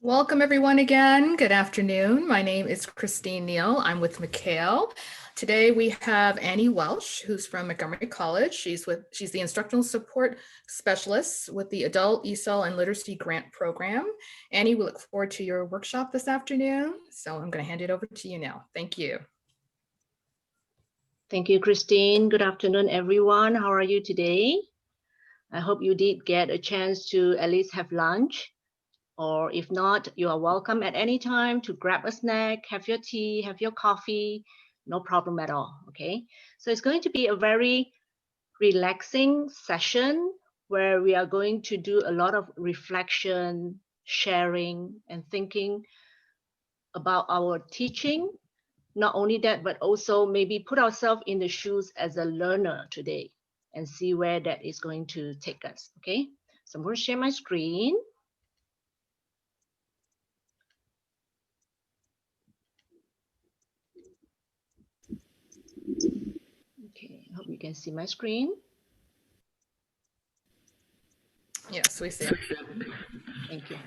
Welcome everyone again. Good afternoon. My name is Christine Neal. I'm with McHale. Today we have Annie Welsh, who's from Montgomery College. She's the instructional support specialist with the Adult ESOL and Literacy Grant Program. Annie, we look forward to your workshop this afternoon. So I'm going to hand it over to you now. Thank you. Thank you, Christine. Good afternoon, everyone. How are you today? I hope you did get a chance to at least have lunch. Or if not, you are welcome at any time to grab a snack, have your tea, have your coffee, no problem at all, okay? So it's going to be a very relaxing session where we are going to do a lot of reflection, sharing, and thinking about our teaching. Not only that, but also maybe put ourselves in the shoes as a learner today and see where that is going to take us, okay? So I'm going to share my screen. Okay, I hope you can see my screen. Yes, we see it. Thank you.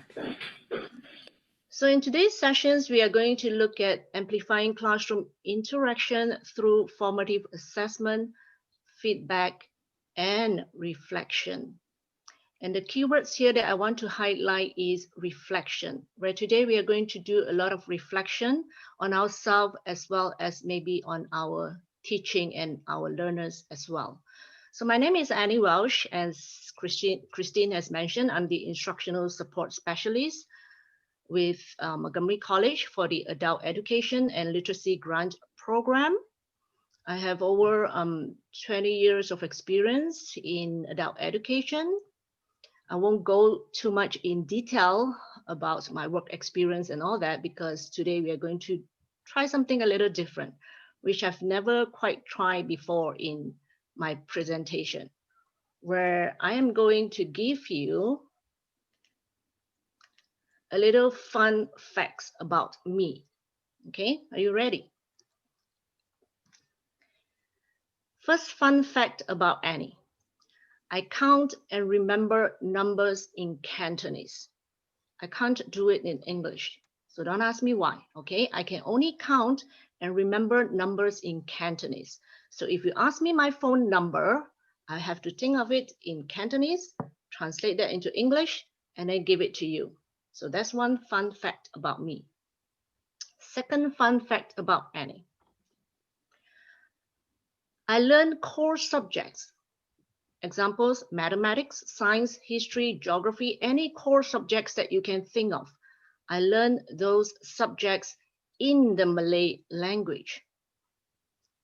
So in today's sessions, we are going to look at amplifying classroom interaction through formative assessment, feedback, and reflection. And the keywords here that I want to highlight is reflection, where today we are going to do a lot of reflection on ourselves as well as maybe on our teaching and our learners as well. So my name is Annie Welsh. As Christine has mentioned, I'm the instructional support specialist with Montgomery College for the Adult Education and Literacy Grant Program. I have over 20 years of experience in adult education. I won't go too much in detail about my work experience and all that, because today we are going to try something a little different, which I've never quite tried before in my presentation, where I am going to give you a little fun facts about me. Okay, are you ready? First fun fact about Annie. I count and remember numbers in Cantonese. I can't do it in English, so don't ask me why, okay? I can only count and remember numbers in Cantonese. So if you ask me my phone number, I have to think of it in Cantonese, translate that into English, and then give it to you. So that's one fun fact about me. Second fun fact about Annie. I learn core subjects. Examples, mathematics, science, history, geography, any core subjects that you can think of. I learned those subjects in the Malay language.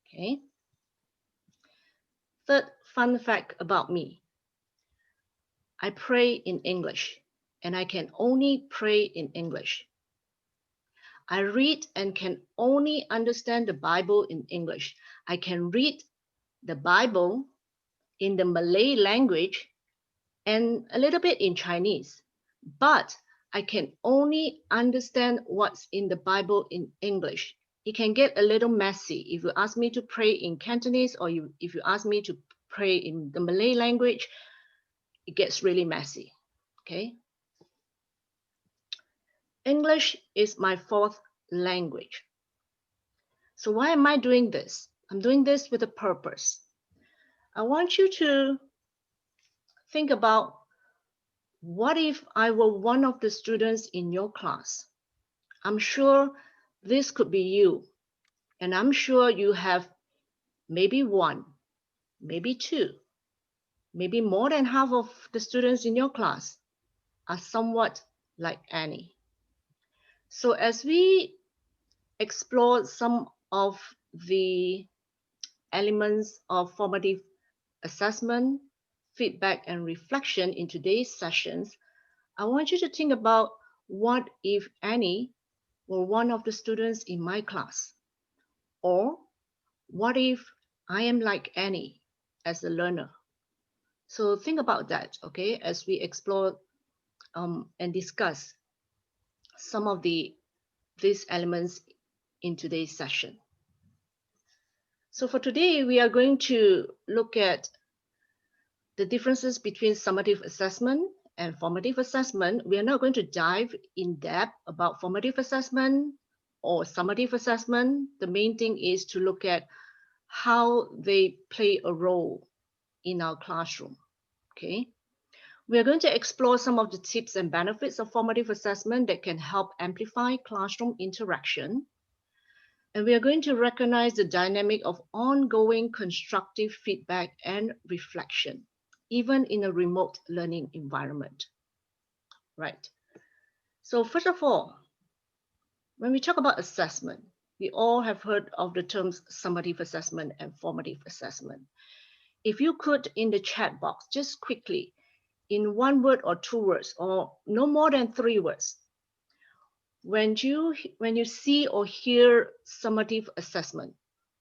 Okay. Third fun fact about me. I pray in English, and I can only pray in English. I read and can only understand the Bible in English. I can read the Bible in the Malay language and a little bit in Chinese, but I can only understand what's in the Bible in English. It can get a little messy if you ask me to pray in Cantonese, or if you ask me to pray in the Malay language, it gets really messy, okay? English is my fourth language. So why am I doing this? I'm doing this with a purpose. I want you to think about, what if I were one of the students in your class? I'm sure this could be you. And I'm sure you have maybe one, maybe two, maybe more than half of the students in your class are somewhat like Annie. So as we explore some of the elements of formative assessment, feedback, and reflection in today's sessions, I want you to think about, what if Annie were one of the students in my class? Or what if I am like Annie as a learner? So think about that, okay, as we explore and discuss some of these elements in today's session. So for today, we are going to look at the differences between summative assessment and formative assessment, we are not going to dive in depth about formative assessment or summative assessment. The main thing is to look at how they play a role in our classroom, okay? We are going to explore some of the tips and benefits of formative assessment that can help amplify classroom interaction. And we are going to recognize the dynamic of ongoing constructive feedback and reflection, even in a remote learning environment. Right. So first of all, when we talk about assessment, we all have heard of the terms summative assessment and formative assessment. If you could, in the chat box, just quickly, in 1 word or 2 words, or no more than 3 words, when you see or hear summative assessment,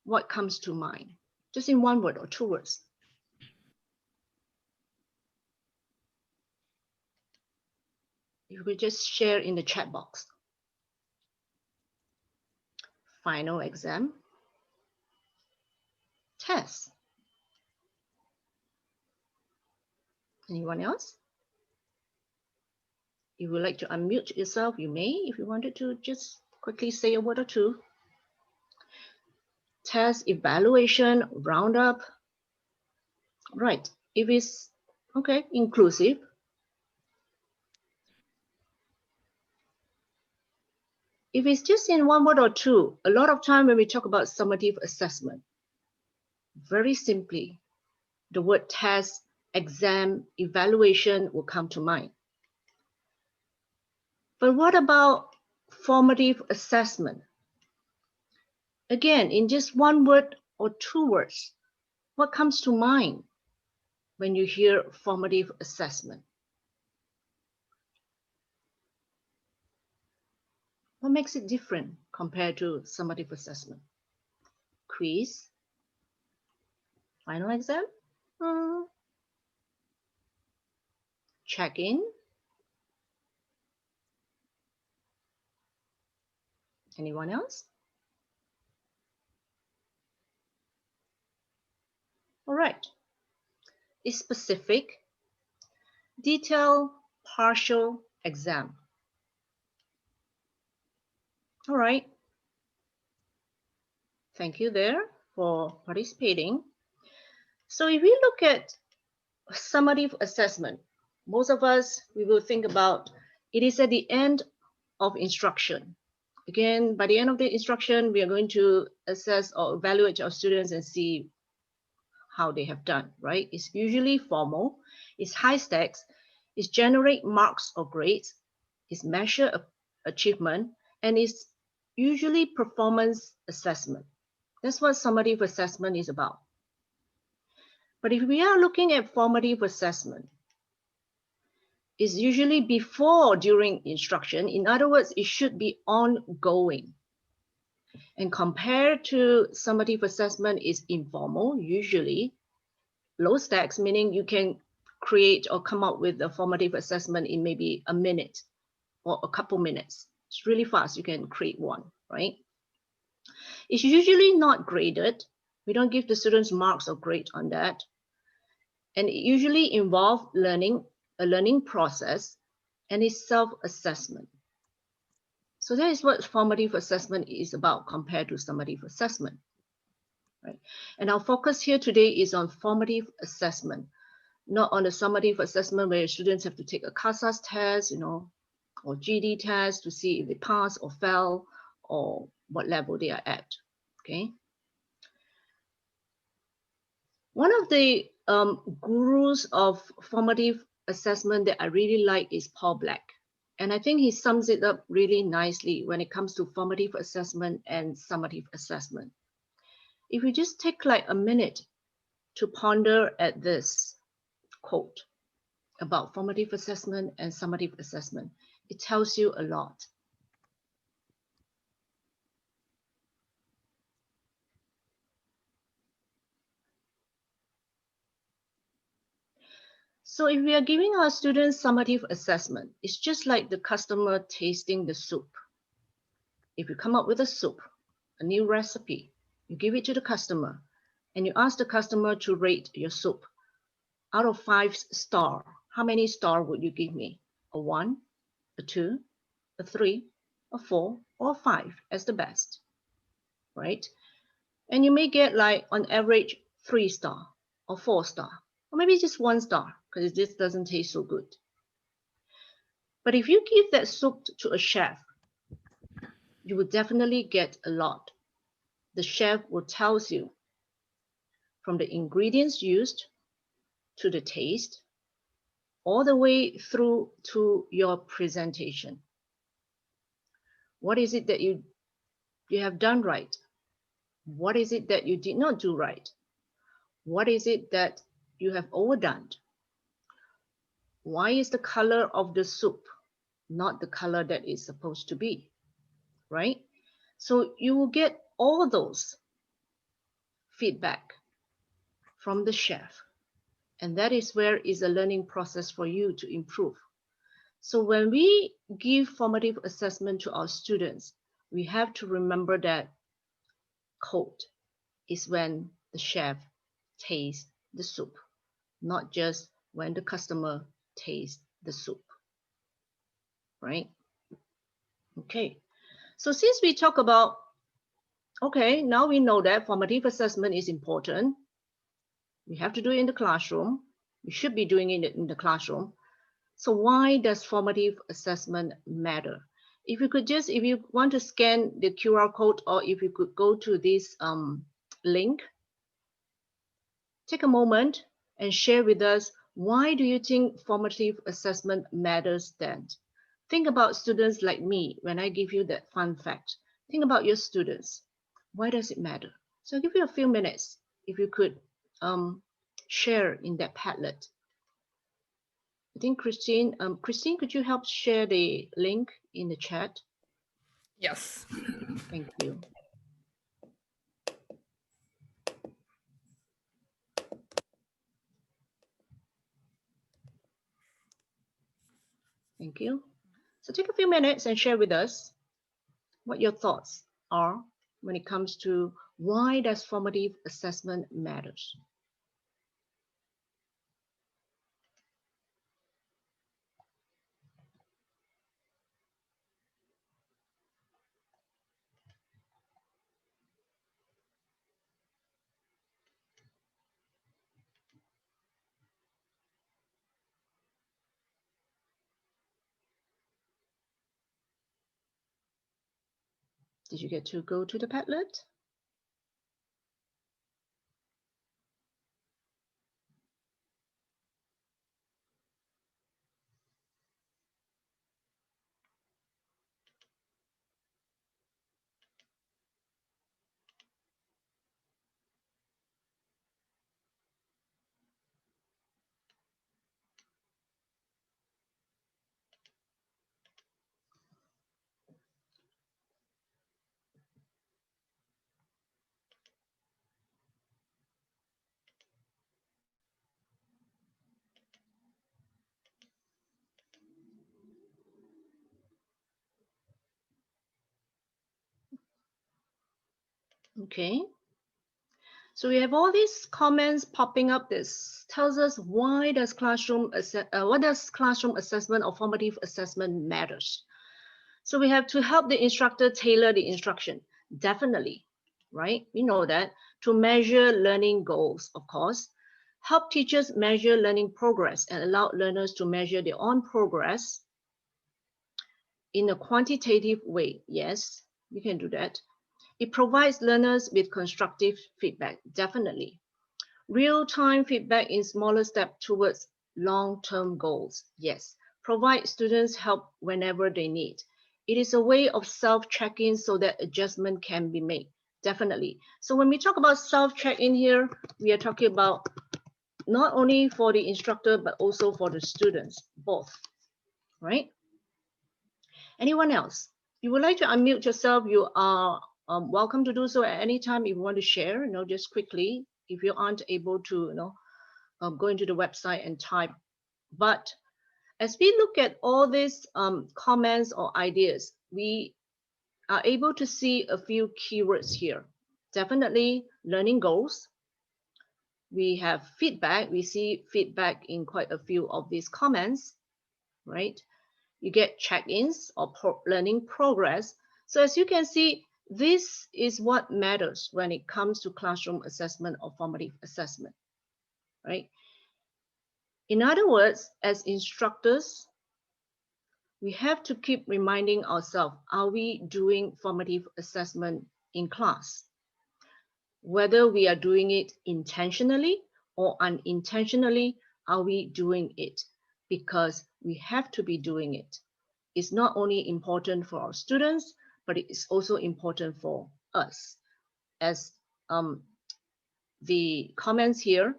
what comes to mind? Just in 1 word or 2 words. You could just share in the chat box. Final exam, test. Anyone else? If you would like to unmute yourself, you may. If you wanted to just quickly say a word or two. Test, evaluation, roundup. Right. If it's, okay, inclusive. If it's just in 1 word or 2, a lot of time when we talk about summative assessment, very simply, the word test, exam, evaluation will come to mind. But what about formative assessment? Again, in just 1 word or 2 words, what comes to mind when you hear formative assessment? What makes it different compared to summative assessment? Quiz? Final exam? Check-in? Anyone else? All right. Is specific, detail, partial, exam. All right. Thank you there for participating. So if we look at summative assessment, most of us, we will think about it is at the end of instruction. Again, by the end of the instruction, we are going to assess or evaluate our students and see how they have done, right? It's usually formal, it's high stakes, it's generate marks or grades, it's measure achievement, and it's usually performance assessment. That's what summative assessment is about. But if we are looking at formative assessment, it's usually before or during instruction. In other words, it should be ongoing. And compared to summative assessment is informal, usually low stakes, meaning you can create or come up with a formative assessment in maybe a minute or a couple minutes. It's really fast. You can create one, right? It's usually not graded. We don't give the students marks or grade on that. And it usually involves learning, a learning process, and it's self-assessment. So that is what formative assessment is about compared to summative assessment. Right? And our focus here today is on formative assessment, not on the summative assessment where students have to take a CASAS test, or GD test to see if they pass or fail or what level they are at, okay? One of the gurus of formative assessment that I really like is Paul Black. And I think he sums it up really nicely when it comes to formative assessment and summative assessment. If you just take like a minute to ponder at this quote about formative assessment and summative assessment, it tells you a lot. So if we are giving our students summative assessment, it's just like the customer tasting the soup. If you come up with a soup, a new recipe, you give it to the customer and you ask the customer to rate your soup out of 5 stars. how many stars would you give me? A 1, a 2, a 3, a 4, or a 5 as the best, right? And you may get like on average 3 star or 4 star, or maybe just 1 star because it just doesn't taste so good. But if you give that soup to a chef, you will definitely get a lot. The chef will tell you from the ingredients used to the taste, all the way through to your presentation. What is it that you have done right? What is it that you did not do right? What is it that you have overdone? Why is the color of the soup not the color that it's supposed to be, right? So you will get all those feedback from the chef. And that is where is a learning process for you to improve. So when we give formative assessment to our students, we have to remember that code is when the chef tastes the soup, not just when the customer tastes the soup, right? Okay, so since we talk about, okay, now we know that formative assessment is important. We have to do it in the classroom. We should be doing it in the classroom. So why does formative assessment matter? If you could just, if you want to scan the QR code, or if you could go to this link, take a moment and share with us, why do you think formative assessment matters then? Think about students like me when I give you that fun fact. Think about your students. Why does it matter? So I'll give you a few minutes if you could share in that Padlet. I think Christine, could you help share the link in the chat? Yes. Thank you. Thank you. So take a few minutes and share with us what your thoughts are when it comes to why does formative assessment matters. Did you get to go to the Padlet? Okay. So we have all these comments popping up. This tells us why does what does classroom assessment or formative assessment matters. So we have to help the instructor tailor the instruction. Definitely, right? We know that. To measure learning goals, of course. Help teachers measure learning progress and allow learners to measure their own progress in a quantitative way. Yes, we can do that. It provides learners with constructive feedback, definitely. Real-time feedback in smaller steps towards long-term goals, yes. Provide students help whenever they need. It is a way of self-check-in so that adjustment can be made, definitely. So when we talk about self-check-in here, we are talking about not only for the instructor, but also for the students, both, right? Anyone else? You would like to unmute yourself, you are welcome to do so at any time. If you want to share, just quickly, if you aren't able to, go into the website and type. But as we look at all these comments or ideas, we are able to see a few keywords here. Definitely learning goals, We have feedback. We see feedback in quite a few of these comments, right? You get check-ins or learning progress. So as you can see, this is what matters when it comes to classroom assessment or formative assessment, right? In other words, as instructors, we have to keep reminding ourselves, are we doing formative assessment in class? Whether we are doing it intentionally or unintentionally, are we doing it? Because we have to be doing it. It's not only important for our students, but it is also important for us. As the comments here,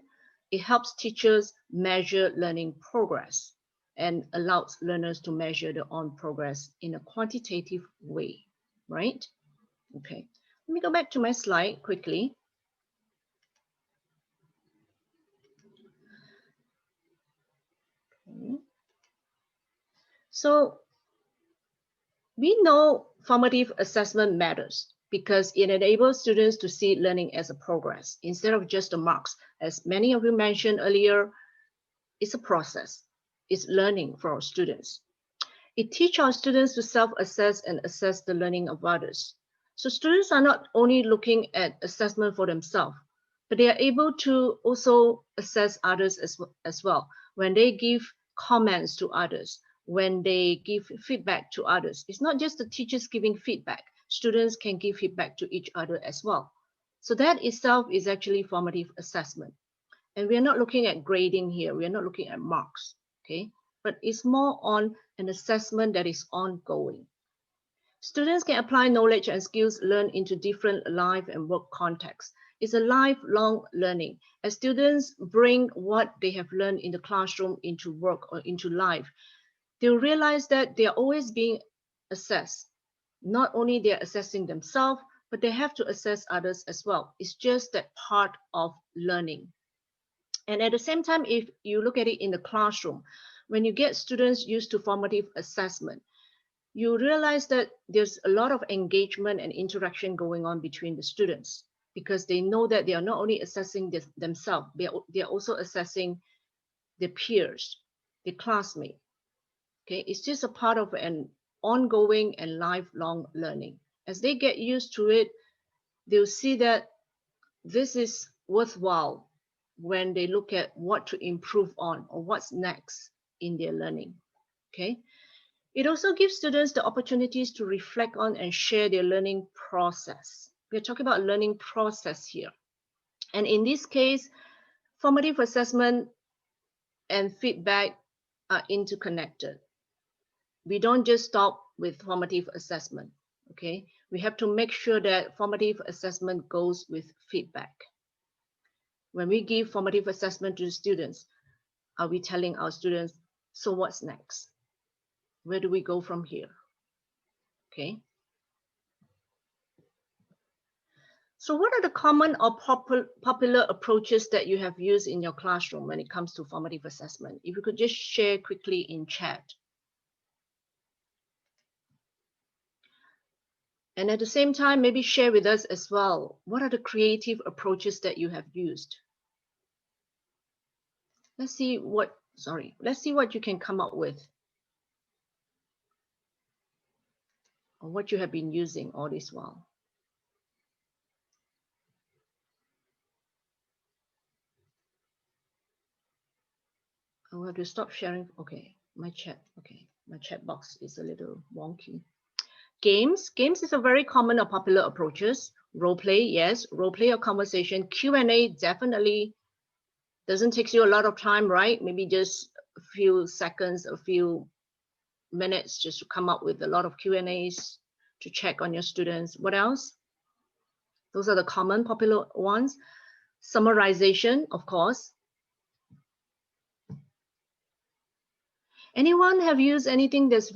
it helps teachers measure learning progress and allows learners to measure their own progress in a quantitative way, right? Okay, let me go back to my slide quickly. Okay. So we know formative assessment matters because it enables students to see learning as a progress instead of just the marks. As many of you mentioned earlier, it's a process. It's learning for our students. It teaches our students to self-assess and assess the learning of others. So students are not only looking at assessment for themselves, but they are able to also assess others as well. When they give comments to others, when they give feedback to others, it's not just the teachers giving feedback. Students can give feedback to each other as well. So that itself is actually formative assessment. And we are not looking at grading here. We are not looking at marks, okay? But it's more on an assessment that is ongoing. Students can apply knowledge and skills learned into different life and work contexts. It's a lifelong learning. As students bring what they have learned in the classroom into work or into life, they'll realize that they're always being assessed. Not only they're assessing themselves, but they have to assess others as well. It's just that part of learning. And at the same time, if you look at it in the classroom, when you get students used to formative assessment, you realize that there's a lot of engagement and interaction going on between the students because they know that they are not only assessing themselves, they're also assessing their peers, their classmates. Okay, it's just a part of an ongoing and lifelong learning. As they get used to it, they'll see that this is worthwhile when they look at what to improve on or what's next in their learning. Okay. It also gives students the opportunities to reflect on and share their learning process. We're talking about learning process here. And in this case, formative assessment and feedback are interconnected. We don't just stop with formative assessment. Okay. We have to make sure that formative assessment goes with feedback. When we give formative assessment to the students, are we telling our students, so what's next? Where do we go from here? Okay. So what are the common or popular approaches that you have used in your classroom when it comes to formative assessment? If you could just share quickly in chat. And at the same time, maybe share with us as well, what are the creative approaches that you have used? Let's see what you can come up with. Or what you have been using all this while. I will have to stop sharing. Okay, my chat box is a little wonky. Games is a very common or popular approaches. Role play, yes, role play or conversation. Q&A definitely doesn't take you a lot of time, right? Maybe just a few seconds, a few minutes just to come up with a lot of Q&As to check on your students. What else? Those are the common popular ones. Summarization, of course. Anyone have used anything that's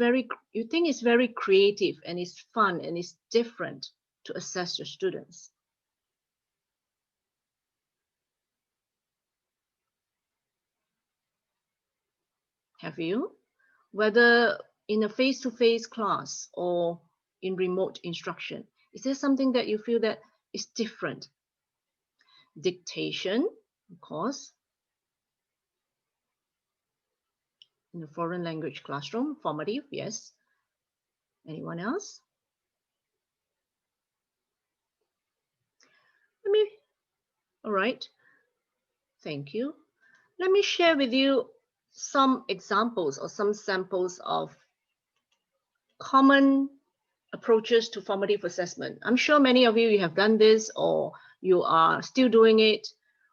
you think is very creative and is fun and is different to assess your students? Have you? Whether in a face-to-face class or in remote instruction, is there something that you feel that is different? Dictation, of course, in a foreign language classroom, formative, yes. Anyone else? All right, thank you. Let me share with you some examples or some samples of common approaches to formative assessment. I'm sure many of you have done this, or you are still doing it,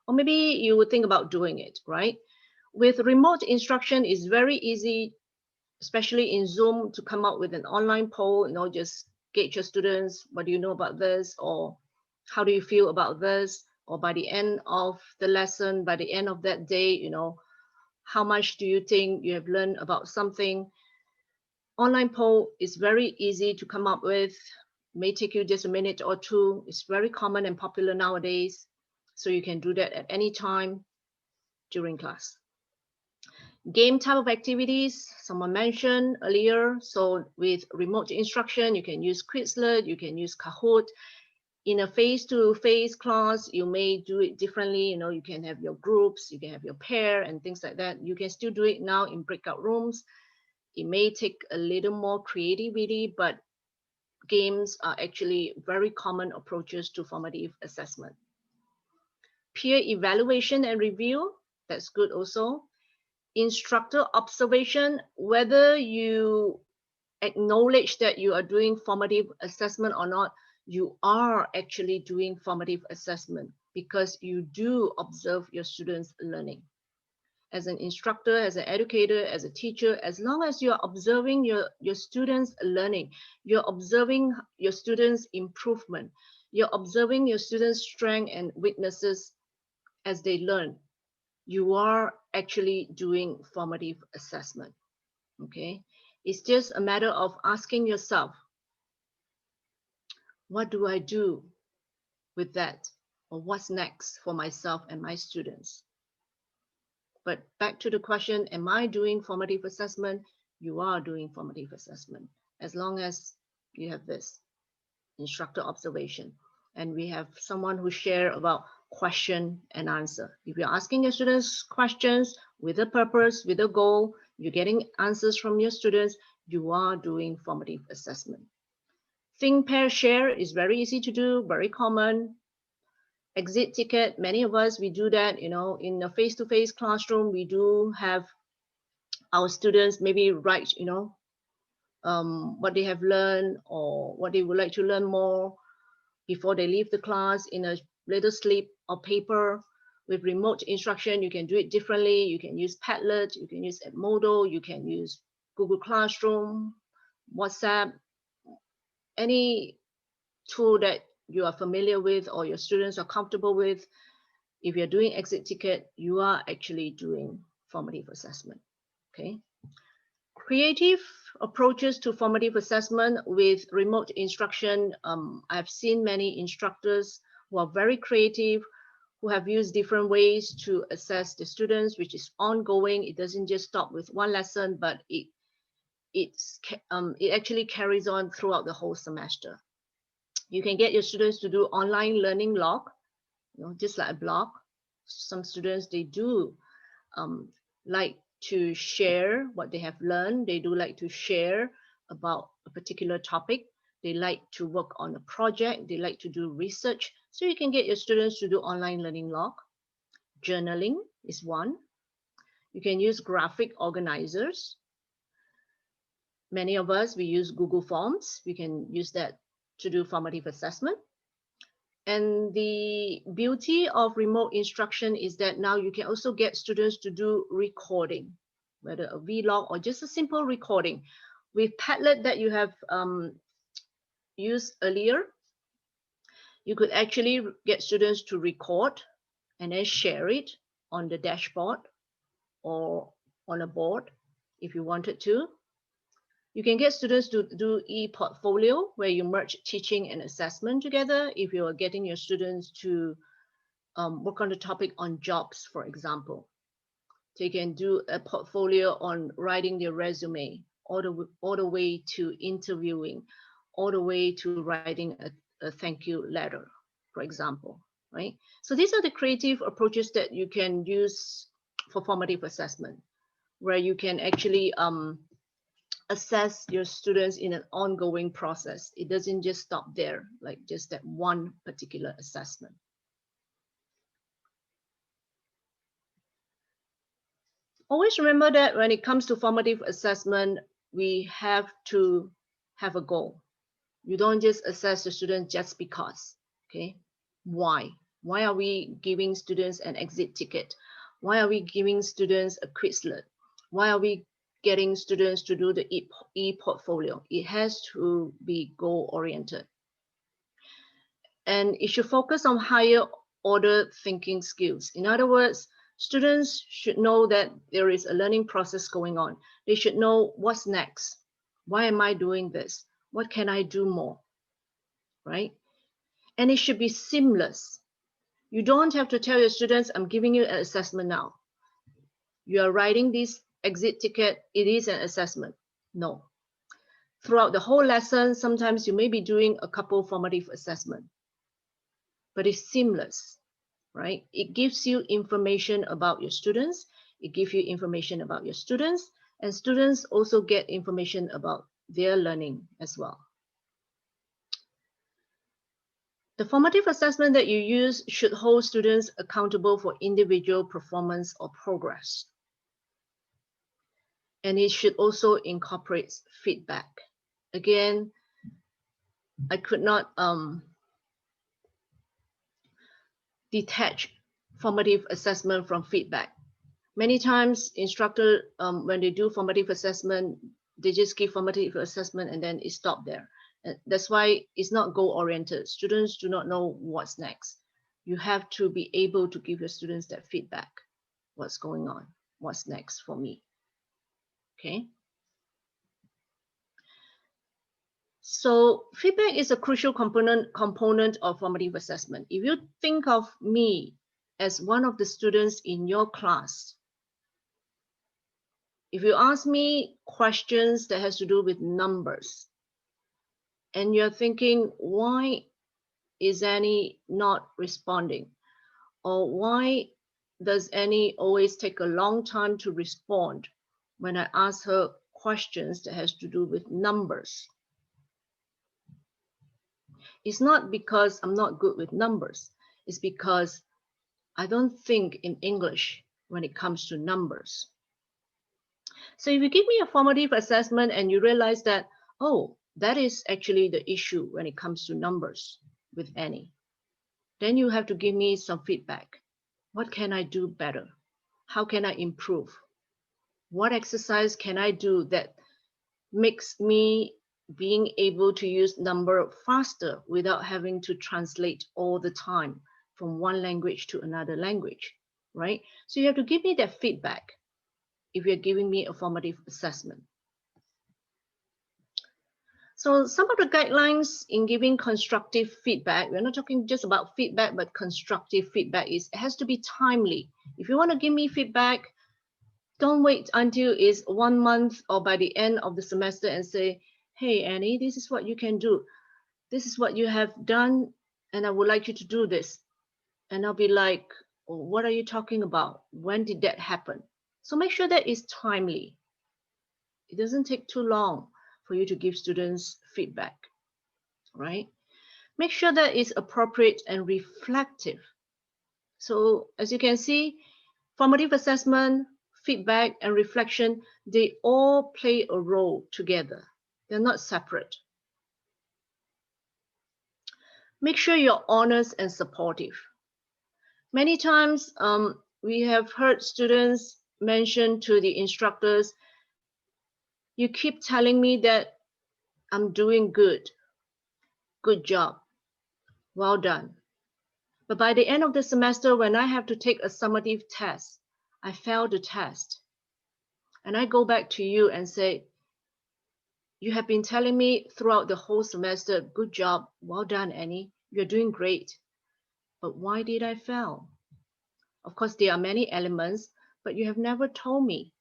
or maybe you would think about doing it, right? With remote instruction, it's very easy, especially in Zoom, to come up with an online poll, just gauge your students, what do you know about this, or how do you feel about this, or by the end of the lesson, by the end of that day, how much do you think you have learned about something? Online poll is very easy to come up with, may take you just a minute or two. It's very common and popular nowadays, so you can do that at any time during class. Game type of activities, someone mentioned earlier. So with remote instruction, you can use Quizlet, you can use Kahoot. In a face-to-face class, you may do it differently. You can have your groups, you can have your pair and things like that. You can still do it now in breakout rooms. It may take a little more creativity, but games are actually very common approaches to formative assessment. Peer evaluation and review, that's good also. Instructor observation, whether you acknowledge that you are doing formative assessment or not, you are actually doing formative assessment because you do observe your students learning. As an instructor, as an educator, as a teacher, as long as you're observing your students learning, you're observing your students improvement, you're observing your students' strengths and weaknesses as they learn, you are actually doing formative assessment. Okay, it's just a matter of asking yourself, what do I do with that? Or what's next for myself and my students? But back to the question, am I doing formative assessment? You are doing formative assessment as long as you have this instructor observation. And we have someone who share about question and answer. If you're asking your students questions with a purpose, with a goal, you're getting answers from your students, you are doing formative assessment. Think, pair, share is very easy to do, very common. Exit ticket, many of us, we do that, in a face-to-face classroom, we do have our students maybe write, what they have learned or what they would like to learn more before they leave the class in a little slip of paper. With remote instruction, you can do it differently. You can use Padlet, you can use Edmodo, you can use Google Classroom, WhatsApp, any tool that you are familiar with or your students are comfortable with. If you're doing exit ticket, you are actually doing formative assessment. Okay. Creative approaches to formative assessment with remote instruction. I've seen many instructors who are very creative, who have used different ways to assess the students, which is ongoing. It doesn't just stop with one lesson, but it actually carries on throughout the whole semester. You can get your students to do online learning log, just like a blog. Some students, they do like to share what they have learned. They do like to share about a particular topic. They like to work on a project. They like to do research. So you can get your students to do online learning log. Journaling is one. You can use graphic organizers. Many of us, we use Google Forms. We can use that to do formative assessment. And the beauty of remote instruction is that now you can also get students to do recording, whether a vlog or just a simple recording. With Padlet that you have used earlier, you could actually get students to record and then share it on the dashboard or on a board if you wanted to. You can get students to do e-portfolio where you merge teaching and assessment together if you are getting your students to work on the topic on jobs, for example. So you can do a portfolio on writing their resume, all the way to interviewing, all the way to writing a thank you letter, for example. right? So these are the creative approaches that you can use for formative assessment, where you can actually assess your students in an ongoing process. It doesn't just stop there, like just that one particular assessment. Always remember that when it comes to formative assessment, we have to have a goal. You don't just assess the student just because, okay? Why? Why are we giving students an exit ticket? Why are we giving students a Quizlet? Why are we getting students to do the e-portfolio? It has to be goal-oriented. And it should focus on higher order thinking skills. In other words, students should know that there is a learning process going on. They should know what's next. Why am I doing this? What can I do more? Right? And it should be seamless. You don't have to tell your students, I'm giving you an assessment now. You are writing this exit ticket, it is an assessment. No. Throughout the whole lesson, sometimes you may be doing a couple formative assessments, but it's seamless, right? It gives you information about your students. It gives you information about your students, and students also get information about their learning as well. The formative assessment that you use should hold students accountable for individual performance or progress. And it should also incorporate feedback. Again, I could not detach formative assessment from feedback. Many times, instructor, when they do formative assessment, they just give formative assessment and then it stops there. And that's why it's not goal-oriented. Students do not know what's next. You have to be able to give your students that feedback. What's going on? What's next for me? Okay. So feedback is a crucial component of formative assessment. If you think of me as one of the students in your class, if you ask me questions that has to do with numbers, and you're thinking, why is Annie not responding? Or why does Annie always take a long time to respond when I ask her questions that has to do with numbers? It's not because I'm not good with numbers. It's because I don't think in English when it comes to numbers. So if you give me a formative assessment and you realize that, oh, that is actually the issue when it comes to numbers with Annie, then you have to give me some feedback. What can I do better? How can I improve? What exercise can I do that makes me being able to use number faster without having to translate all the time from one language to another language, right? So you have to give me that feedback if you're giving me a formative assessment. So some of the guidelines in giving constructive feedback, we're not talking just about feedback, but constructive feedback is, it has to be timely. If you want to give me feedback, don't wait until it's 1 month or by the end of the semester and say, hey, Annie, this is what you can do. This is what you have done, and I would like you to do this. And I'll be like, oh, what are you talking about? When did that happen? So make sure that it's timely. It doesn't take too long for you to give students feedback, right? Make sure that it's appropriate and reflective. So as you can see, formative assessment, feedback, and reflection, they all play a role together. They're not separate. Make sure you're honest and supportive. Many times we have heard students mention to the instructors, you keep telling me that I'm doing good. Good job. Well done. But by the end of the semester, when I have to take a summative test, I failed the test. And I go back to you and say, you have been telling me throughout the whole semester, good job, well done, Annie, you're doing great. But why did I fail? Of course, there are many elements, but you have never told me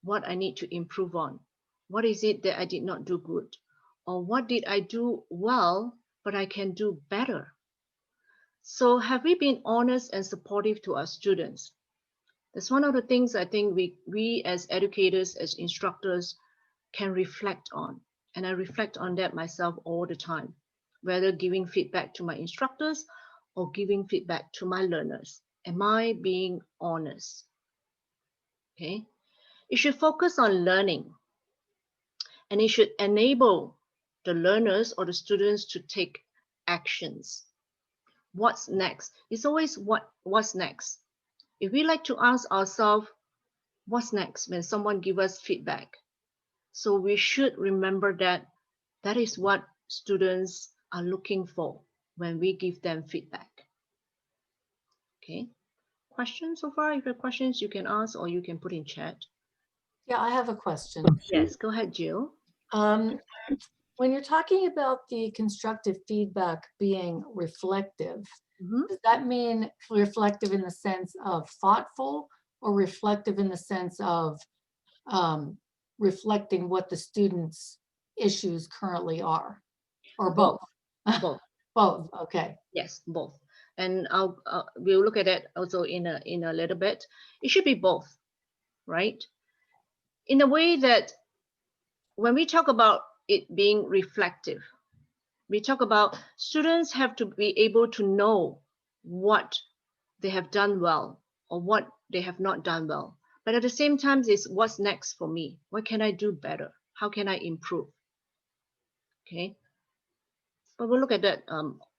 what I need to improve on. What is it that I did not do good? Or what did I do well, but I can do better? So have we been honest and supportive to our students? That's one of the things I think we as educators, as instructors, can reflect on. And I reflect on that myself all the time, whether giving feedback to my instructors or giving feedback to my learners. Am I being honest? Okay. It should focus on learning, and it should enable the learners or the students to take actions. What's next? It's always what's next. If we like to ask ourselves, what's next when someone gives us feedback? So we should remember that that is what students are looking for when we give them feedback. Okay. Questions so far? If you have questions, you can ask or you can put in chat. Yeah, I have a question. Yes, go ahead, Jill. When you're talking about the constructive feedback being reflective, does that mean reflective in the sense of thoughtful or reflective in the sense of reflecting what the students' issues currently are? Or both? Both. Both, okay. Yes, both. And we'll look at that also in a little bit. It should be both, right? In a way that when we talk about it being reflective, we talk about students have to be able to know what they have done well or what they have not done well. But at the same time, is what's next for me? What can I do better? How can I improve? Okay. But we'll look at that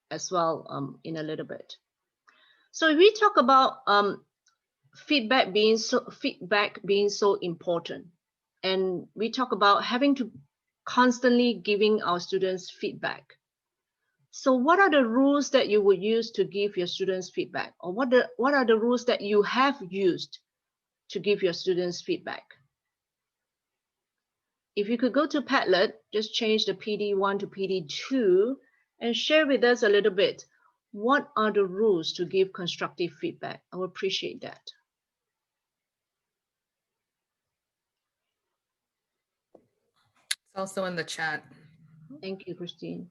as well in a little bit. So if we talk about feedback being so important, and we talk about having to constantly giving our students feedback. So what are the rules that you would use to give your students feedback, or what are the rules that you have used to give your students feedback? If you could go to Padlet, just change the PD1 to PD2 and share with us a little bit. What are the rules to give constructive feedback? I would appreciate that. It's also in the chat. Thank you, Christine.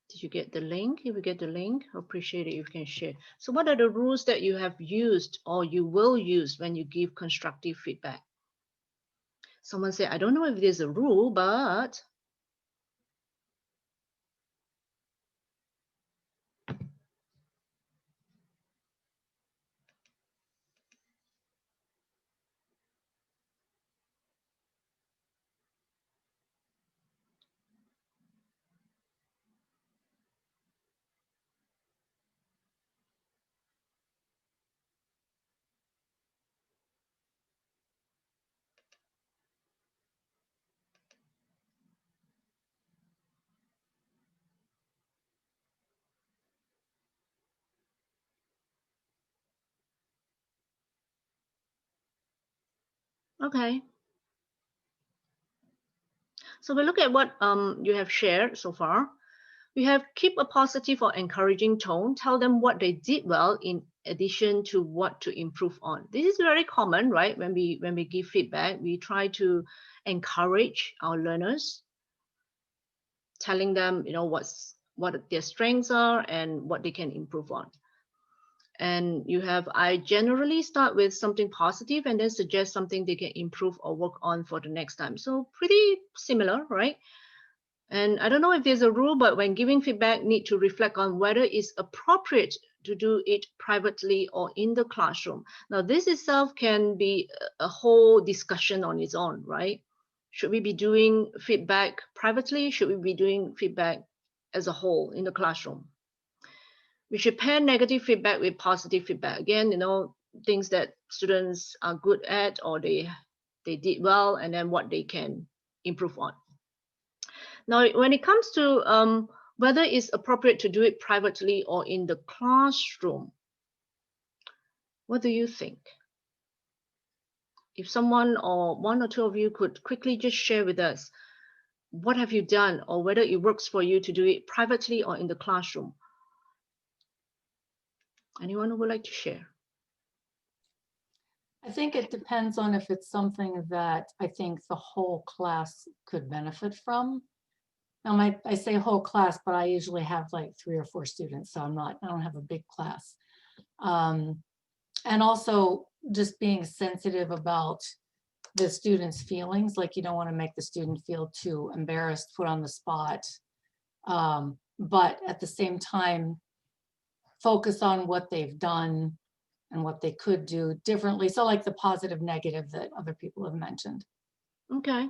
Did you get the link? If you get the link, I appreciate it if you can share. So what are the rules that you have used or you will use when you give constructive feedback? Someone said, I don't know if there's a rule, but okay. So we look at what you have shared so far. We have keep a positive or encouraging tone. Tell them what they did well in addition to what to improve on. This is very common, right? When we give feedback, we try to encourage our learners, telling them, you know, what their strengths are and what they can improve on. And you have, I generally start with something positive and then suggest something they can improve or work on for the next time. So pretty similar, right? And I don't know if there's a rule, but when giving feedback, need to reflect on whether it's appropriate to do it privately or in the classroom. Now, this itself can be a whole discussion on its own, right? Should we be doing feedback privately? Should we be doing feedback as a whole in the classroom? We should pair negative feedback with positive feedback. Again, you know, things that students are good at or they did well, and then what they can improve on. Now, when it comes to whether it's appropriate to do it privately or in the classroom, What do you think? If someone or one or two of you could quickly just share with us, what have you done, or whether it works for you to do it privately or in the classroom? Anyone who would like to share? I think it depends on if it's something that I think the whole class could benefit from. Now, I say whole class, but I usually have like 3 or 4 students, so I don't have a big class. And also just being sensitive about the student's feelings, like you don't want to make the student feel too embarrassed, put on the spot. But at the same time, focus on what they've done and what they could do differently. So like the positive, negative that other people have mentioned. Okay.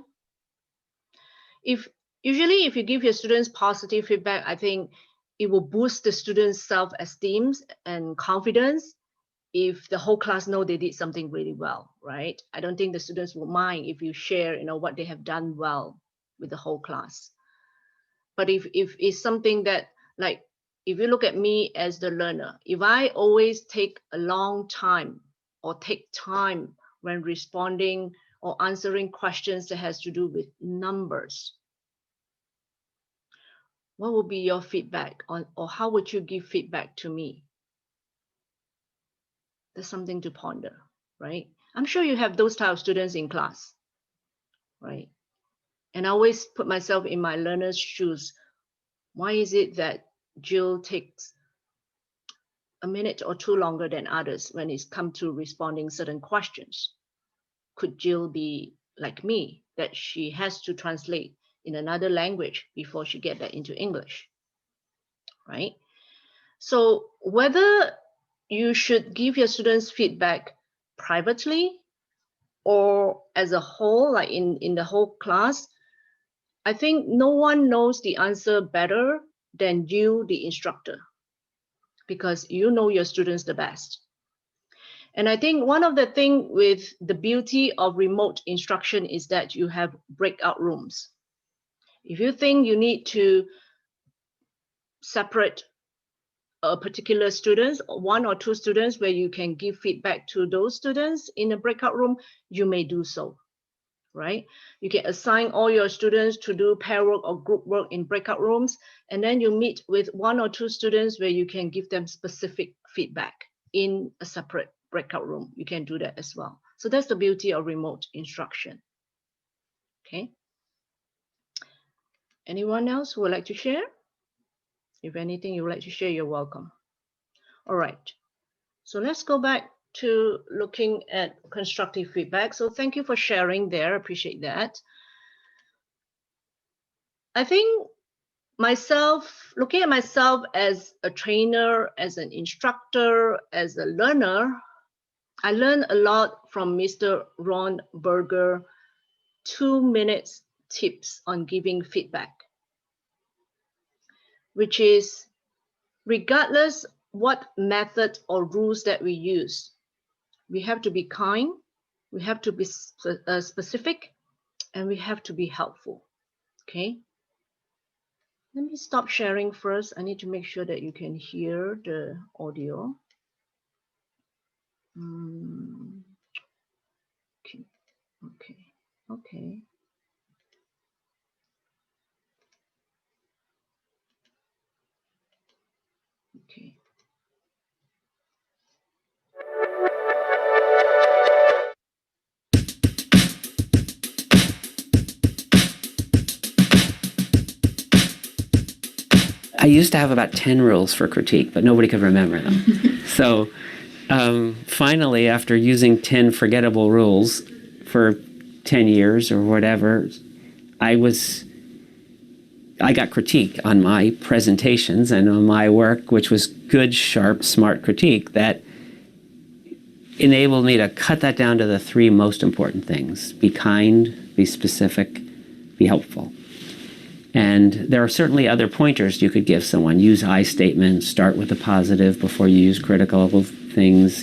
Usually if you give your students positive feedback, I think it will boost the students' self-esteem and confidence if the whole class know they did something really well, right? I don't think the students will mind if you share, what they have done well with the whole class. But if it's something that, like, if you look at me as the learner, if I always take a long time or take time when responding or answering questions that has to do with numbers, what would be your feedback on, or how would you give feedback to me? That's something to ponder, right? I'm sure you have those type of students in class, right? And I always put myself in my learner's shoes. Why is it that Jill takes a minute or two longer than others when it's come to responding certain questions? Could Jill be like me, that she has to translate in another language before she get that into English, right? So whether you should give your students feedback privately or as a whole, like in the whole class, I think no one knows the answer better than you, the instructor, because you know your students the best. And I think one of the things with the beauty of remote instruction is that you have breakout rooms. If you think you need to separate a particular students, 1 or 2 students, where you can give feedback to those students in a breakout room, you may do so, right? You can assign all your students to do pair work or group work in breakout rooms, and then you meet with 1 or 2 students where you can give them specific feedback in a separate breakout room. You can do that as well. So that's the beauty of remote instruction. Okay. Anyone else who would like to share? If anything you would like to share, you're welcome. All right. So let's go back to looking at constructive feedback. So thank you for sharing there. Appreciate that. I think looking at myself as a trainer, as an instructor, as a learner, I learned a lot from Mr. Ron Berger, 2 minutes tips on giving feedback, which is regardless what method or rules that we use, we have to be kind, we have to be specific, and we have to be helpful. Okay. Let me stop sharing first. I need to make sure that you can hear the audio. Okay. Okay. I used to have about 10 rules for critique, but nobody could remember them. So finally, after using 10 forgettable rules for 10 years or whatever, I got critique on my presentations and on my work, which was good, sharp, smart critique that enabled me to cut that down to the 3 most important things: be kind, be specific, be helpful. And there are certainly other pointers you could give someone. Use I statements, start with a positive before you use critical things,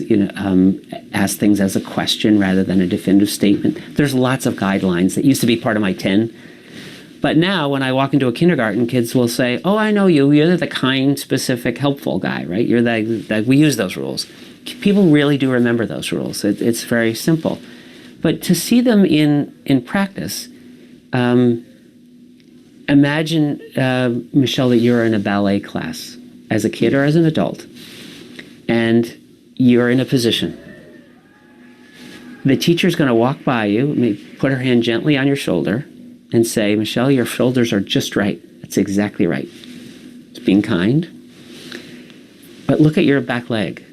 ask things as a question rather than a definitive statement. There's lots of guidelines that used to be part of my 10. But now when I walk into a kindergarten, kids will say, oh, I know you. You're the kind, specific, helpful guy, right? You're that we use those rules. People really do remember those rules. It's very simple. But to see them in practice, imagine, Michelle, that you're in a ballet class as a kid or as an adult, and you're in a position. The teacher's going to walk by you, put her hand gently on your shoulder, and say, Michelle, your shoulders are just right. That's exactly right. It's being kind. But look at your back leg.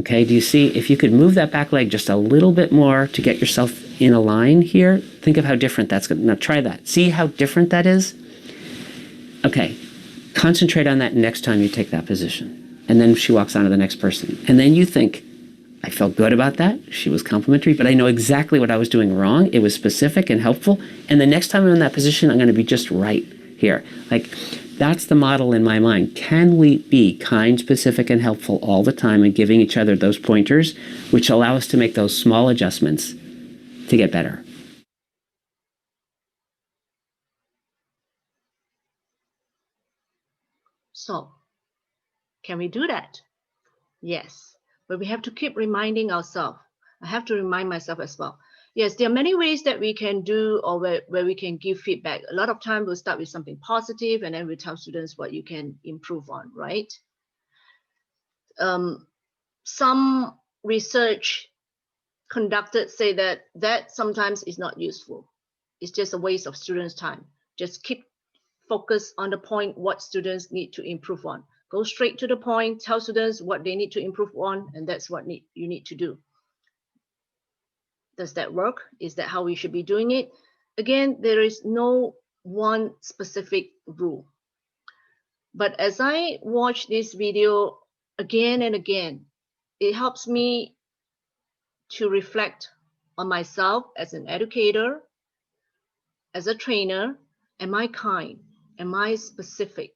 Okay, do you see, if you could move that back leg just a little bit more to get yourself in a line here, think of how different that's going to, now try that. See how different that is? Okay, concentrate on that next time you take that position. And then she walks on to the next person. And then you think, I felt good about that. She was complimentary, but I know exactly what I was doing wrong. It was specific and helpful. And the next time I'm in that position, I'm going to be just right here. Like, that's the model in my mind. Can we be kind, specific, and helpful all the time and giving each other those pointers, which allow us to make those small adjustments to get better? So, can we do that? Yes, but we have to keep reminding ourselves. I have to remind myself as well. Yes, there are many ways that we can do, or where we can give feedback. A lot of time we'll start with something positive and then we tell students what you can improve on, right? Some research conducted say that sometimes is not useful. It's just a waste of students' time. Just keep focus on the point what students need to improve on. Go straight to the point, tell students what they need to improve on, and that's what you need to do. Does that work? Is that how we should be doing it? Again, there is no one specific rule. But as I watch this video again and again, it helps me to reflect on myself as an educator, as a trainer. Am I kind? Am I specific?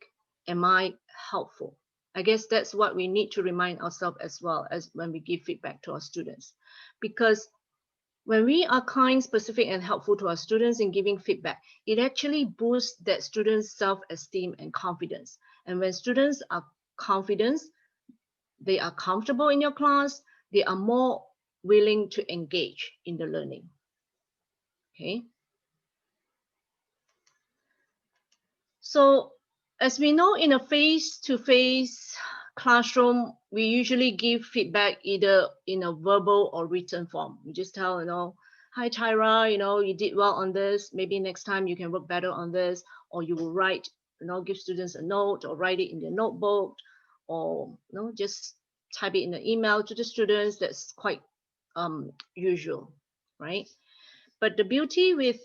Am I helpful? I guess that's what we need to remind ourselves as well as when we give feedback to our students. Because when we are kind, specific, and helpful to our students in giving feedback, it actually boosts that student's self-esteem and confidence. And when students are confident, they are comfortable in your class, they are more willing to engage in the learning. Okay. So as we know, in a face-to-face classroom, we usually give feedback either in a verbal or written form. We just tell, hi Tyra, you did well on this. Maybe next time you can work better on this, or you will write, give students a note or write it in their notebook, or just type it in an email to the students. That's quite usual, right? But the beauty with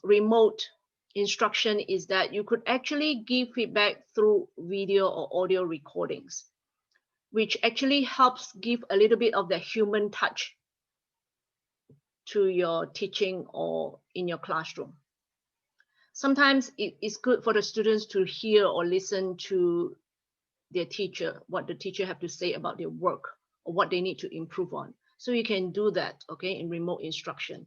remote instruction is that you could actually give feedback through video or audio recordings, which actually helps give a little bit of the human touch to your teaching or in your classroom. Sometimes it is good for the students to hear or listen to their teacher, what the teacher have to say about their work or what they need to improve on. So you can do that, okay, in remote instruction.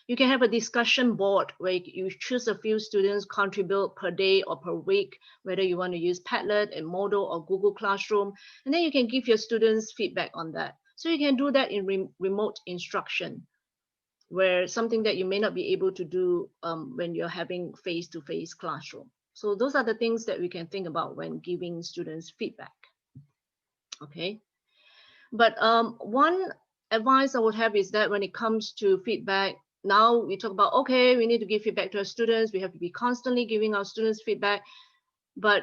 You can have a discussion board where you choose a few students contribute per day or per week, whether you want to use Padlet and Moodle or Google Classroom, and then you can give your students feedback on that. So you can do that in remote instruction, where something that you may not be able to do when you're having face-to-face classroom. So those are the things that we can think about when giving students feedback. Okay, but one advice I would have is that when it comes to feedback, now we talk about, okay, we need to give feedback to our students. We have to be constantly giving our students feedback, but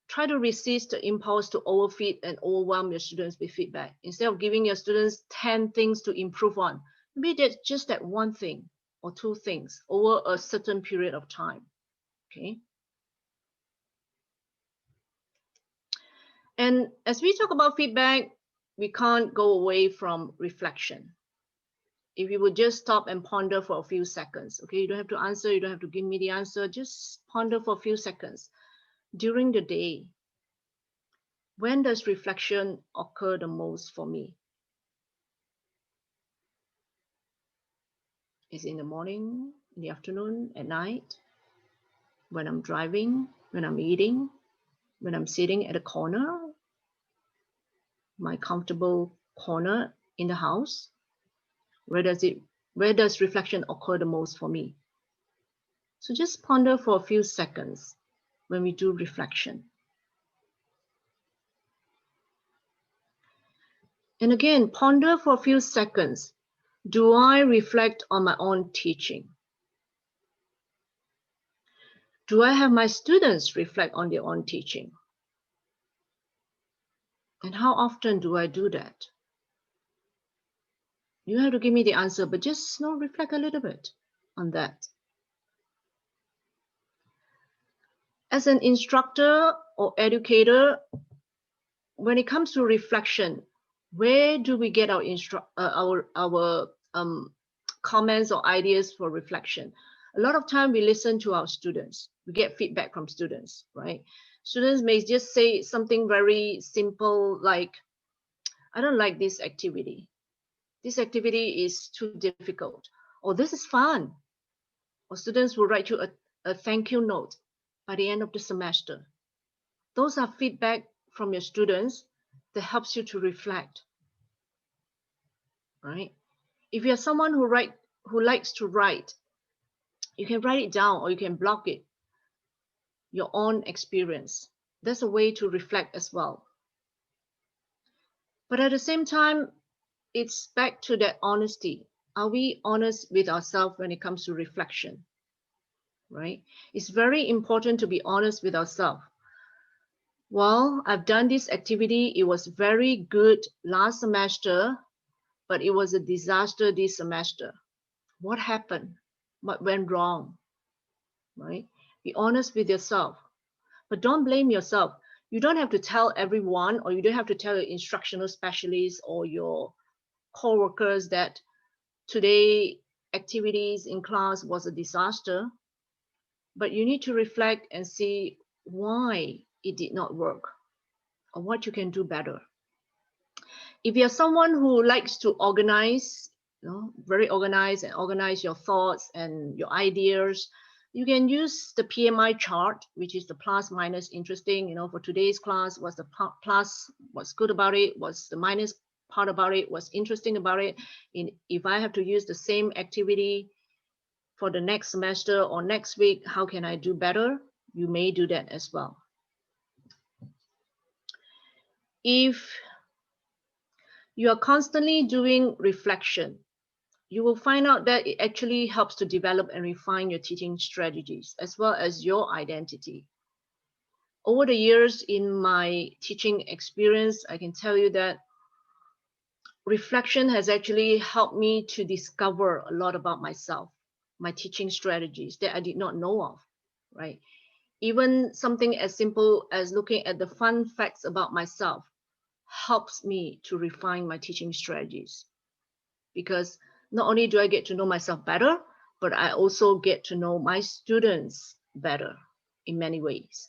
try to resist the impulse to overfeed and overwhelm your students with feedback. Instead of giving your students 10 things to improve on, maybe that's just that one thing or two things over a certain period of time, okay? And as we talk about feedback, we can't go away from reflection. If you would just stop and ponder for a few seconds, okay? You don't have to answer, you don't have to give me the answer, just ponder for a few seconds. During the day, when does reflection occur the most for me? Is it in the morning, in the afternoon, at night? When I'm driving, when I'm eating, when I'm sitting at a corner, my comfortable, corner in the house? Where does reflection occur the most for me? So just ponder for a few seconds when we do reflection. And again, ponder for a few seconds. Do I reflect on my own teaching? Do I have my students reflect on their own teaching? And how often do I do that? You have to give me the answer, but just reflect a little bit on that. As an instructor or educator, when it comes to reflection, where do we get our comments or ideas for reflection? A lot of time we listen to our students. We get feedback from students, right? Students may just say something very simple like, I don't like this activity. This activity is too difficult. Or this is fun. Or students will write you a thank you note by the end of the semester. Those are feedback from your students that helps you to reflect, right? If you're someone who likes to write, you can write it down or you can blog it, your own experience. That's a way to reflect as well. But at the same time, it's back to that honesty. Are we honest with ourselves when it comes to reflection, right? It's very important to be honest with ourselves. Well, I've done this activity. It was very good last semester, but it was a disaster this semester. What happened? What went wrong? Right? Be honest with yourself, but don't blame yourself. You don't have to tell everyone, or you don't have to tell your instructional specialists or your co-workers that today activities in class was a disaster, but you need to reflect and see why it did not work or what you can do better. If you're someone who likes to organize, very organized and organize your thoughts and your ideas, you can use the PMI chart, which is the plus minus interesting. For today's class, what's the plus, what's good about it, what's the minus part about it, what's interesting about it. If I have to use the same activity for the next semester or next week, how can I do better? You may do that as well. If you are constantly doing reflection, you will find out that it actually helps to develop and refine your teaching strategies as well as your identity. Over the years in my teaching experience, I can tell you that reflection has actually helped me to discover a lot about myself, my teaching strategies that I did not know of, right? Even something as simple as looking at the fun facts about myself helps me to refine my teaching strategies, because not only do I get to know myself better, but I also get to know my students better in many ways.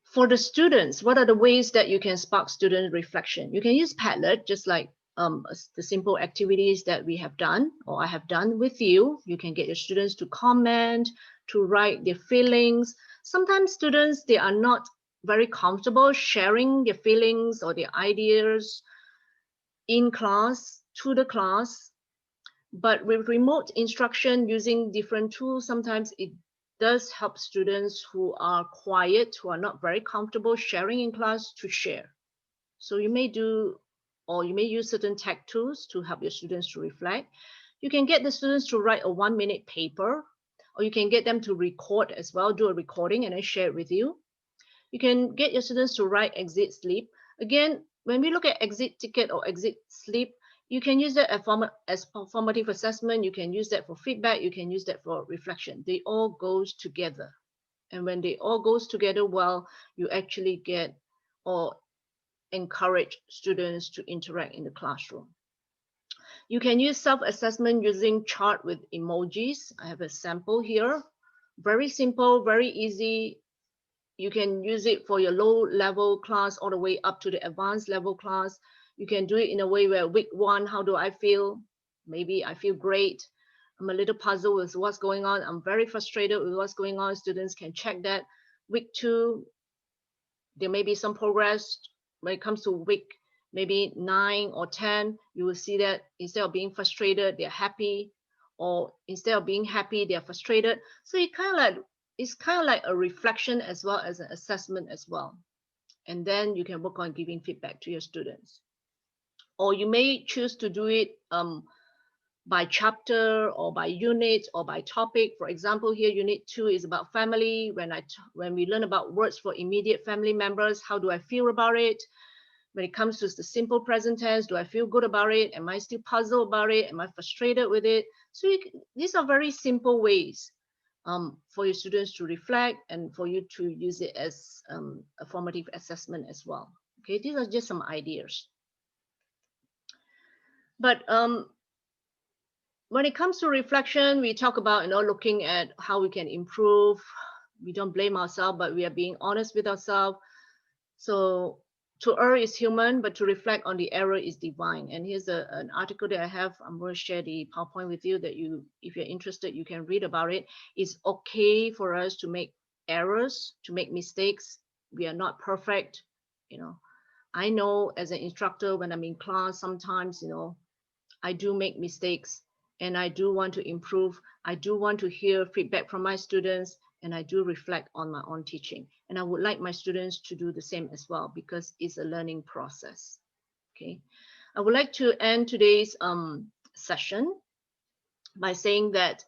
For the students, what are the ways that you can spark student reflection? You can use Padlet, just like the simple activities that we have done or I have done with you. You can get your students to comment, to write their feelings. Sometimes students, they are not very comfortable sharing their feelings or their ideas in class, to the class. But with remote instruction using different tools, sometimes it does help students who are quiet, who are not very comfortable sharing in class, to share. So you may use certain tech tools to help your students to reflect. You can get the students to write a 1-minute paper, or you can get them to record as well, do a recording and then share it with you. You can get your students to write exit sleep. Again, when we look at exit ticket or exit sleep, you can use that as formative assessment. You can use that for feedback. You can use that for reflection. They all goes together. And when they all goes together well, you actually get or encourage students to interact in the classroom. You can use self-assessment using chart with emojis. I have a sample here. Very simple, very easy. You can use it for your low-level class all the way up to the advanced level class. You can do it in a way where week 1, how do I feel? Maybe I feel great. I'm a little puzzled with what's going on. I'm very frustrated with what's going on. Students can check that. Week 2, there may be some progress. when it comes to week maybe 9 or 10, you will see that instead of being frustrated, they're happy, or instead of being happy, they're frustrated. So it's kind of like a reflection as well as an assessment as well. And then you can work on giving feedback to your students. Or you may choose to do it by chapter or by unit or by topic. For example, here unit 2 is about family. When we learn about words for immediate family members, how do I feel about it? When it comes to the simple present tense, do I feel good about it? Am I still puzzled about it? Am I frustrated with it? So these are very simple ways for your students to reflect and for you to use it as a formative assessment as well. Okay, these are just some ideas. But when it comes to reflection, we talk about, looking at how we can improve. We don't blame ourselves, but we are being honest with ourselves. So to err is human, but to reflect on the error is divine. And here's an article that I have. I'm going to share the PowerPoint with you that if you're interested, you can read about it. It's okay for us to make errors, to make mistakes. We are not perfect. I know as an instructor, when I'm in class, sometimes, I do make mistakes and I do want to improve. I do want to hear feedback from my students, and I do reflect on my own teaching. And I would like my students to do the same as well, because it's a learning process. Okay. I would like to end today's session by saying that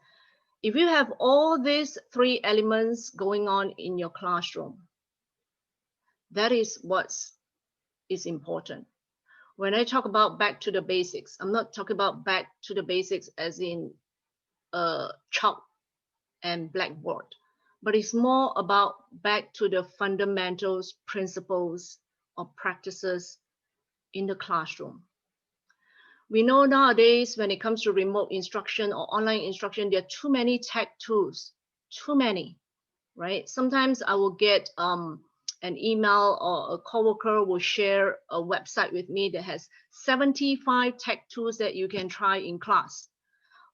if you have all these 3 elements going on in your classroom, that is what is important. When I talk about back to the basics, I'm not talking about back to the basics as in chalk and blackboard, but it's more about back to the fundamentals, principles, or practices in the classroom. We know nowadays when it comes to remote instruction or online instruction, there are too many tech tools, too many, right? Sometimes I will get an email, or a coworker will share a website with me that has 75 tech tools that you can try in class.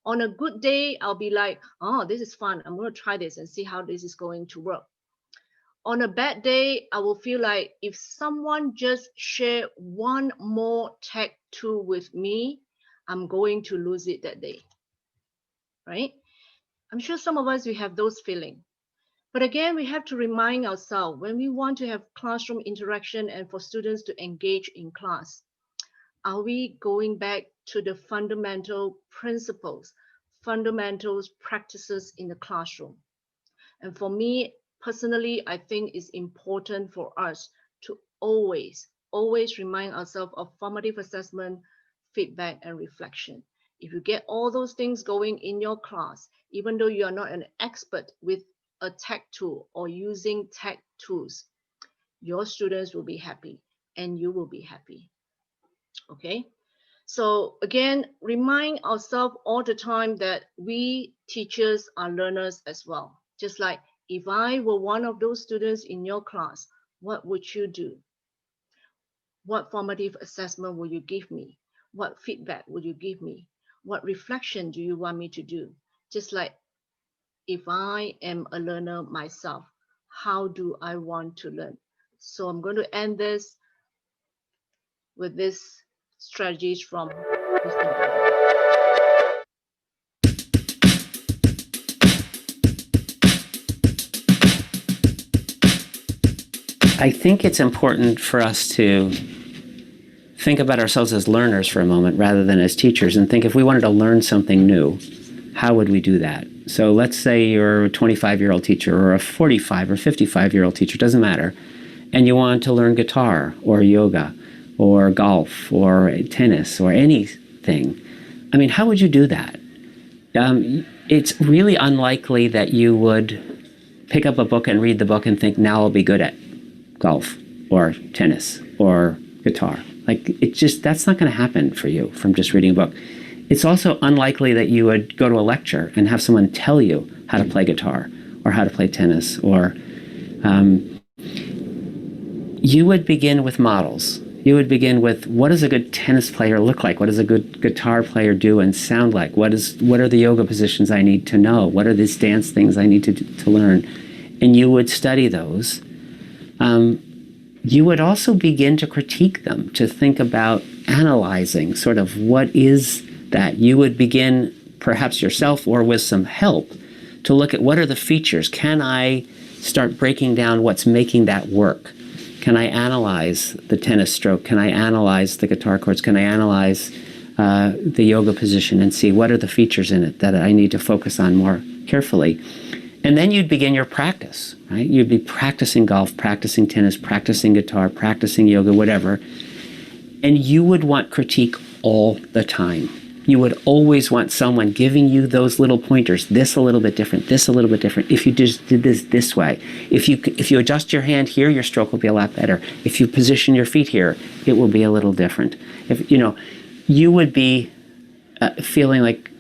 On a good day, I'll be like, oh, this is fun. I'm going to try this and see how this is going to work. On a bad day, I will feel like if someone just share one more tech tool with me, I'm going to lose it that day, right? I'm sure some of us, we have those feelings. But again, we have to remind ourselves, when we want to have classroom interaction and for students to engage in class, are we going back to the fundamental principles, fundamentals, practices in the classroom? And for me, personally, I think it's important for us to always remind ourselves of formative assessment, feedback, and reflection. If you get all those things going in your class, even though you are not an expert with a tech tool or using tech tools, your students will be happy and you will be happy. Okay, so again, remind ourselves all the time that we teachers are learners as well. Just like if I were one of those students in your class, what would you do? What formative assessment will you give me? What feedback will you give me? What reflection do you want me to do? Just like if I am a learner myself, how do I want to learn? So I'm going to end this with this strategies from Mr. I think it's important for us to think about ourselves as learners for a moment rather than as teachers, and think if we wanted to learn something new, how would we do that? So let's say you're a 25-year-old teacher or a 45 or 55-year-old teacher, doesn't matter, and you want to learn guitar or yoga or golf or tennis or anything. I mean, how would you do that? It's really unlikely that you would pick up a book and read the book and think, now I'll be good at golf or tennis or guitar. Like, that's not going to happen for you from just reading a book. It's also unlikely that you would go to a lecture and have someone tell you how to play guitar or how to play tennis, or you would begin with models. You would begin with, what does a good tennis player look like? What does a good guitar player do and sound like? What are the yoga positions I need to know? What are these dance things I need to learn? And you would study those. you would also begin to critique them, to think about analyzing sort of what is that. You would begin, perhaps yourself or with some help, to look at what are the features. Can I start breaking down what's making that work? Can I analyze the tennis stroke? Can I analyze the guitar chords? Can I analyze the yoga position and see what are the features in it that I need to focus on more carefully? And then you'd begin your practice, right? You'd be practicing golf, practicing tennis, practicing guitar, practicing yoga, whatever. And you would want critique all the time. You would always want someone giving you those little pointers. This a little bit different, this a little bit different. If you just did this way, if you adjust your hand here, your stroke will be a lot better. If you position your feet here, it will be a little different. If you would be feeling like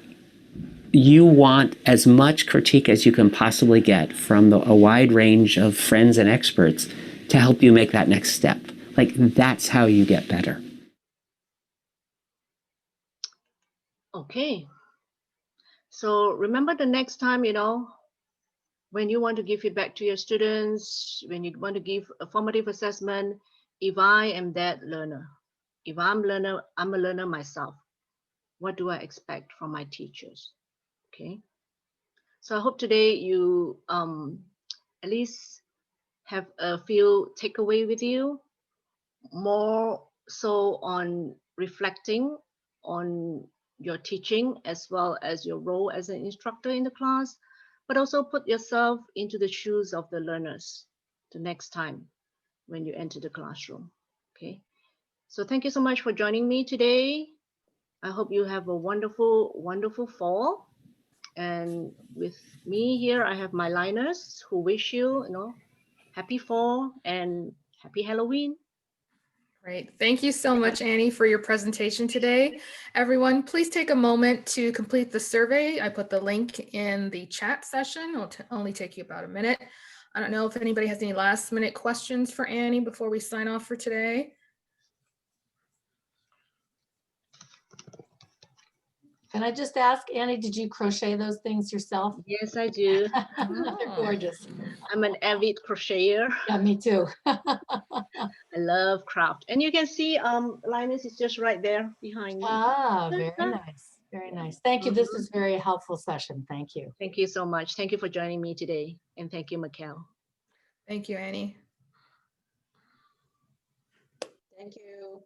you want as much critique as you can possibly get from a wide range of friends and experts to help you make that next step. Like, that's how you get better. Okay. So remember the next time, when you want to give feedback to your students, when you want to give a formative assessment, if I am that learner, if I'm a learner myself, what do I expect from my teachers? Okay. So I hope today you at least have a few takeaway with you, more so on reflecting on your teaching as well as your role as an instructor in the class, but also put yourself into the shoes of the learners the next time when you enter the classroom. Okay. So thank you so much for joining me today. I hope you have a wonderful, wonderful fall. And with me here, I have my liners who wish you, happy fall and happy Halloween. Great. Thank you so much, Annie, for your presentation today. Everyone, please take a moment to complete the survey. I put the link in the chat session. It'll only take you about a minute. I don't know if anybody has any last minute questions for Annie before we sign off for today. Can I just ask, Annie, did you crochet those things yourself? Yes, I do. They're gorgeous. I'm an avid crocheter. Yeah, me too. I love craft. And you can see Linus is just right there behind me. Ah, very nice. Very nice. Thank you. This is a very helpful session. Thank you. Thank you so much. Thank you for joining me today. And thank you, Mikkel. Thank you, Annie. Thank you.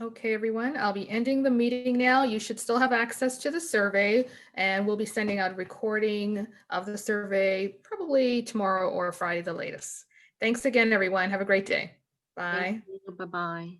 Okay, everyone, I'll be ending the meeting now. You should still have access to the survey, and we'll be sending out a recording of the survey probably tomorrow or Friday, the latest. Thanks again, everyone. Have a great day. Bye. Bye-bye.